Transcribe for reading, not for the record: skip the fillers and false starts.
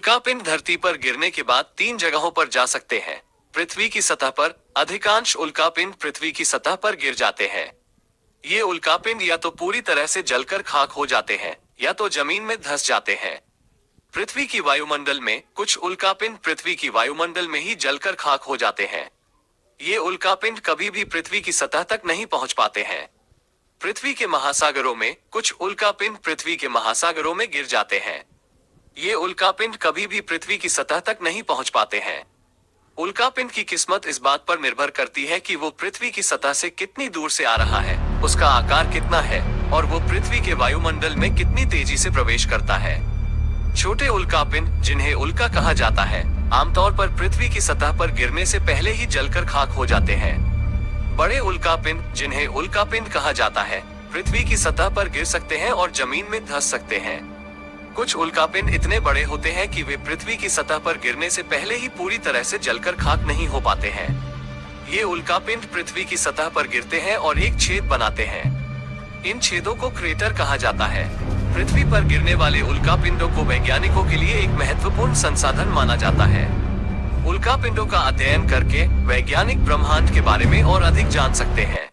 उल्कापिंड धरती पर गिरने के बाद तीन जगहों पर जा सकते हैं। पृथ्वी की सतह पर अधिकांश उल्कापिंड पृथ्वी की सतह पर गिर जाते हैं। ये उल्कापिंड या तो पूरी तरह से जलकर खाक हो जाते हैं या तो जमीन में धंस जाते हैं। पृथ्वी की वायुमंडल में कुछ उल्कापिंड पृथ्वी की वायुमंडल में ही जलकर खाक हो जाते हैं। ये उल्कापिंड कभी भी पृथ्वी की सतह तक नहीं पहुंच पाते हैं। पृथ्वी के महासागरों में कुछ उल्कापिंड पृथ्वी के महासागरों में गिर जाते हैं। ये उल्कापिंड कभी भी पृथ्वी की सतह तक नहीं पहुंच पाते हैं। उल्कापिंड की किस्मत इस बात पर निर्भर करती है कि वो पृथ्वी की सतह से कितनी दूर से आ रहा है, उसका आकार कितना है और वो पृथ्वी के वायुमंडल में कितनी तेजी से प्रवेश करता है। छोटे उल्कापिंड, जिन्हें उल्का कहा जाता है, आमतौर पर पृथ्वी की सतह पर गिरने से पहले ही जलकर खाक हो जाते हैं। बड़े उल्कापिंड, जिन्हें उल्कापिंड कहा जाता है, पृथ्वी की सतह पर गिर सकते हैं और जमीन में धंस सकते हैं। कुछ उल्कापिंड इतने बड़े होते हैं कि वे पृथ्वी की सतह पर गिरने से पहले ही पूरी तरह से जलकर खाक नहीं हो पाते हैं। ये उल्कापिंड पृथ्वी की सतह पर गिरते हैं और एक छेद बनाते हैं। इन छेदों को क्रेटर कहा जाता है। पृथ्वी पर गिरने वाले उल्कापिंडों को वैज्ञानिकों के लिए एक महत्वपूर्ण संसाधन माना जाता है। उल्कापिंडों का अध्ययन करके वैज्ञानिक ब्रह्मांड के बारे में और अधिक जान सकते हैं।